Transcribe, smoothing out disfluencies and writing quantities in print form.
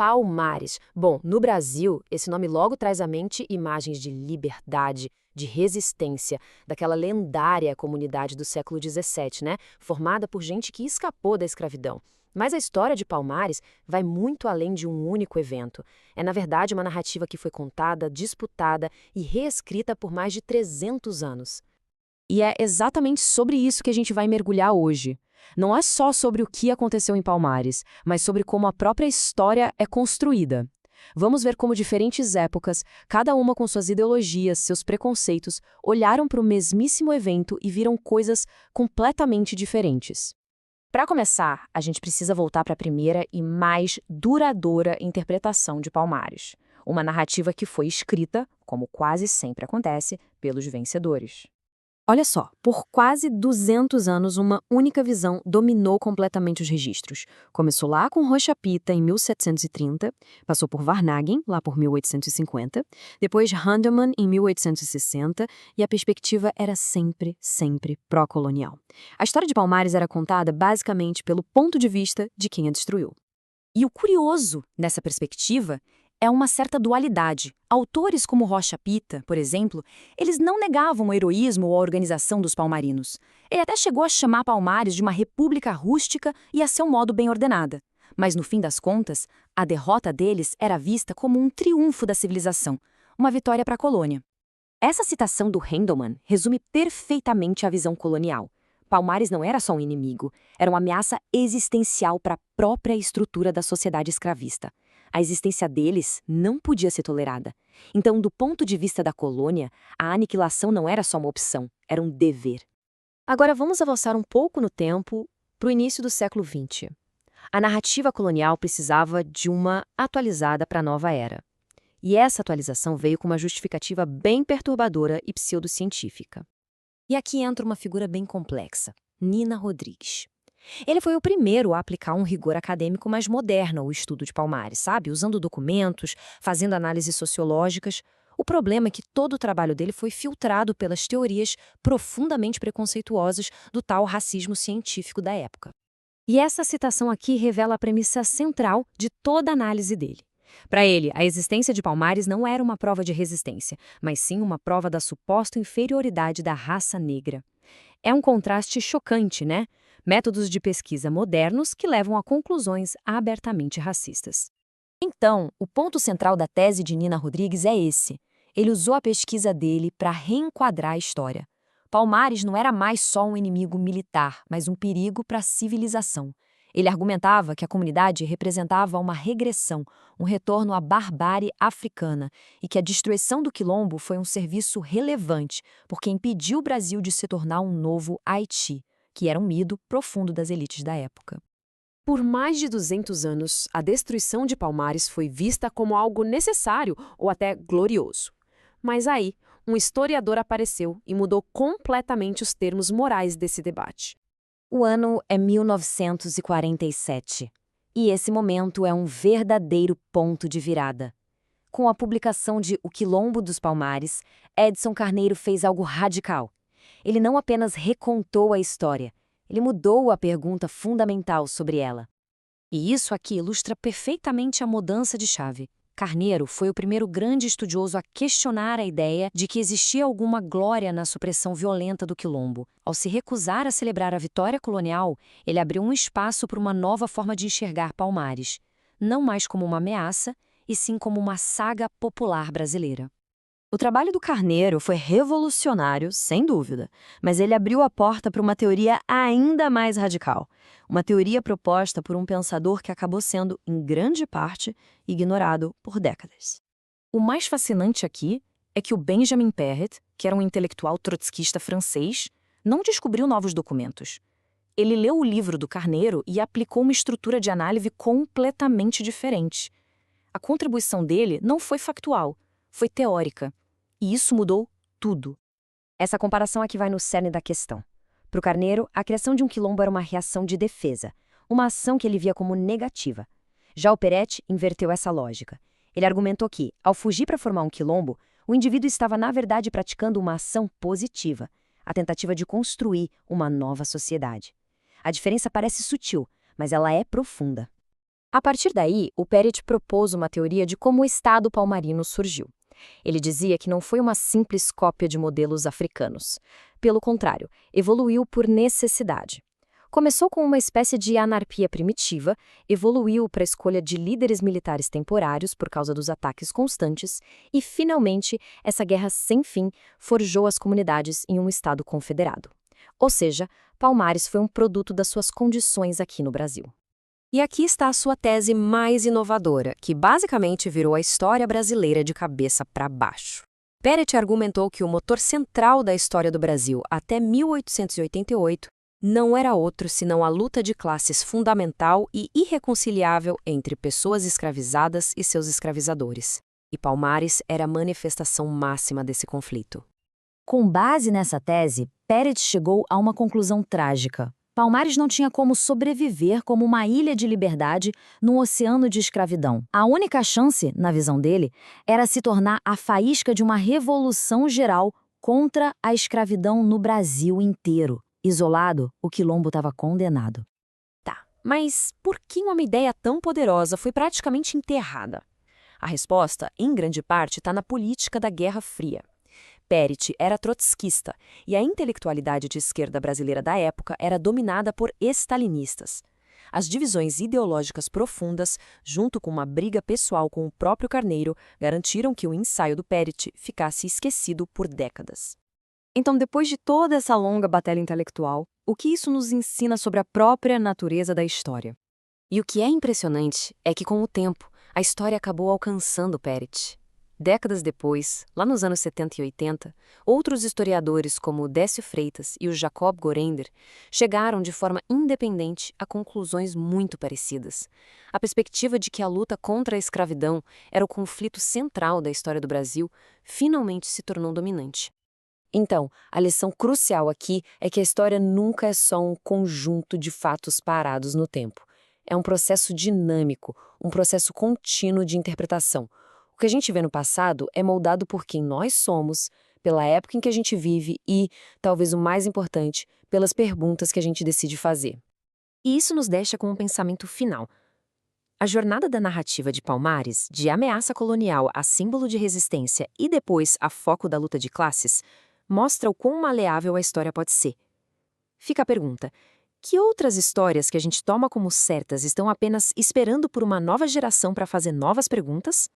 Palmares. Bom, no Brasil, esse nome logo traz à mente imagens de liberdade, de resistência, daquela lendária comunidade do século XVII, né? Formada por gente que escapou da escravidão. Mas a história de Palmares vai muito além de um único evento. É, na verdade, uma narrativa que foi contada, disputada e reescrita por mais de 300 anos. E é exatamente sobre isso que a gente vai mergulhar hoje. Não é só sobre o que aconteceu em Palmares, mas sobre como a própria história é construída. Vamos ver como diferentes épocas, cada uma com suas ideologias, seus preconceitos, olharam para o mesmíssimo evento e viram coisas completamente diferentes. Para começar, a gente precisa voltar para a primeira e mais duradoura interpretação de Palmares. Uma narrativa que foi escrita, como quase sempre acontece, pelos vencedores. Olha só, por quase 200 anos, uma única visão dominou completamente os registros. Começou lá com Rocha Pita, em 1730, passou por Varnhagen, lá por 1850, depois Handelmann, em 1860, e a perspectiva era sempre, sempre pró-colonial. A história de Palmares era contada basicamente pelo ponto de vista de quem a destruiu. E o curioso nessa perspectiva é uma certa dualidade. Autores como Rocha Pita, por exemplo, eles não negavam o heroísmo ou a organização dos palmarinos. Ele até chegou a chamar Palmares de uma república rústica e a seu modo bem ordenada. Mas, no fim das contas, a derrota deles era vista como um triunfo da civilização, uma vitória para a colônia. Essa citação do Handelmann resume perfeitamente a visão colonial. Palmares não era só um inimigo, era uma ameaça existencial para a própria estrutura da sociedade escravista. A existência deles não podia ser tolerada. Então, do ponto de vista da colônia, a aniquilação não era só uma opção, era um dever. Agora vamos avançar um pouco no tempo para o início do século XX. A narrativa colonial precisava de uma atualizada para a nova era. E essa atualização veio com uma justificativa bem perturbadora e pseudocientífica. E aqui entra uma figura bem complexa, Nina Rodrigues. Ele foi o primeiro a aplicar um rigor acadêmico mais moderno ao estudo de Palmares, sabe? Usando documentos, fazendo análises sociológicas. O problema é que todo o trabalho dele foi filtrado pelas teorias profundamente preconceituosas do tal racismo científico da época. E essa citação aqui revela a premissa central de toda a análise dele. Para ele, a existência de Palmares não era uma prova de resistência, mas sim uma prova da suposta inferioridade da raça negra. É um contraste chocante, né? Métodos de pesquisa modernos que levam a conclusões abertamente racistas. Então, o ponto central da tese de Nina Rodrigues é esse. Ele usou a pesquisa dele para reenquadrar a história. Palmares não era mais só um inimigo militar, mas um perigo para a civilização. Ele argumentava que a comunidade representava uma regressão, um retorno à barbárie africana, e que a destruição do quilombo foi um serviço relevante, porque impediu o Brasil de se tornar um novo Haiti, que era um medo profundo das elites da época. Por mais de 200 anos, a destruição de Palmares foi vista como algo necessário ou até glorioso. Mas aí, um historiador apareceu e mudou completamente os termos morais desse debate. O ano é 1947, e esse momento é um verdadeiro ponto de virada. Com a publicação de O Quilombo dos Palmares, Edson Carneiro fez algo radical. Ele não apenas recontou a história, ele mudou a pergunta fundamental sobre ela. E isso aqui ilustra perfeitamente a mudança de chave. Carneiro foi o primeiro grande estudioso a questionar a ideia de que existia alguma glória na supressão violenta do quilombo. Ao se recusar a celebrar a vitória colonial, ele abriu um espaço para uma nova forma de enxergar Palmares, não mais como uma ameaça, e sim como uma saga popular brasileira. O trabalho do Carneiro foi revolucionário, sem dúvida, mas ele abriu a porta para uma teoria ainda mais radical. Uma teoria proposta por um pensador que acabou sendo, em grande parte, ignorado por décadas. O mais fascinante aqui é que o Benjamin Perret, que era um intelectual trotskista francês, não descobriu novos documentos. Ele leu o livro do Carneiro e aplicou uma estrutura de análise completamente diferente. A contribuição dele não foi factual, foi teórica. E isso mudou tudo. Essa comparação aqui vai no cerne da questão. Para o Carneiro, a criação de um quilombo era uma reação de defesa, uma ação que ele via como negativa. Já o Perret inverteu essa lógica. Ele argumentou que, ao fugir para formar um quilombo, o indivíduo estava, na verdade, praticando uma ação positiva, a tentativa de construir uma nova sociedade. A diferença parece sutil, mas ela é profunda. A partir daí, o Peretz propôs uma teoria de como o Estado palmarino surgiu. Ele dizia que não foi uma simples cópia de modelos africanos. Pelo contrário, evoluiu por necessidade. Começou com uma espécie de anarquia primitiva, evoluiu para a escolha de líderes militares temporários por causa dos ataques constantes e, finalmente, essa guerra sem fim forjou as comunidades em um Estado confederado. Ou seja, Palmares foi um produto das suas condições aqui no Brasil. E aqui está a sua tese mais inovadora, que basicamente virou a história brasileira de cabeça para baixo. Peretz argumentou que o motor central da história do Brasil até 1888 não era outro senão a luta de classes fundamental e irreconciliável entre pessoas escravizadas e seus escravizadores. E Palmares era a manifestação máxima desse conflito. Com base nessa tese, Peretz chegou a uma conclusão trágica. Palmares não tinha como sobreviver como uma ilha de liberdade num oceano de escravidão. A única chance, na visão dele, era se tornar a faísca de uma revolução geral contra a escravidão no Brasil inteiro. Isolado, o quilombo estava condenado. Tá, mas por que uma ideia tão poderosa foi praticamente enterrada? A resposta, em grande parte, está na política da Guerra Fria. Peretz era trotskista e a intelectualidade de esquerda brasileira da época era dominada por estalinistas. As divisões ideológicas profundas, junto com uma briga pessoal com o próprio Carneiro, garantiram que o ensaio do Peretz ficasse esquecido por décadas. Então, depois de toda essa longa batalha intelectual, o que isso nos ensina sobre a própria natureza da história? E o que é impressionante é que, com o tempo, a história acabou alcançando Peretz. Décadas depois, lá nos anos 70 e 80, outros historiadores como o Décio Freitas e o Jacob Gorender chegaram de forma independente a conclusões muito parecidas. A perspectiva de que a luta contra a escravidão era o conflito central da história do Brasil finalmente se tornou dominante. Então, a lição crucial aqui é que a história nunca é só um conjunto de fatos parados no tempo. É um processo dinâmico, um processo contínuo de interpretação. O que a gente vê no passado é moldado por quem nós somos, pela época em que a gente vive e, talvez o mais importante, pelas perguntas que a gente decide fazer. E isso nos deixa com um pensamento final. A jornada da narrativa de Palmares, de ameaça colonial a símbolo de resistência e depois a foco da luta de classes, mostra o quão maleável a história pode ser. Fica a pergunta: que outras histórias que a gente toma como certas estão apenas esperando por uma nova geração para fazer novas perguntas?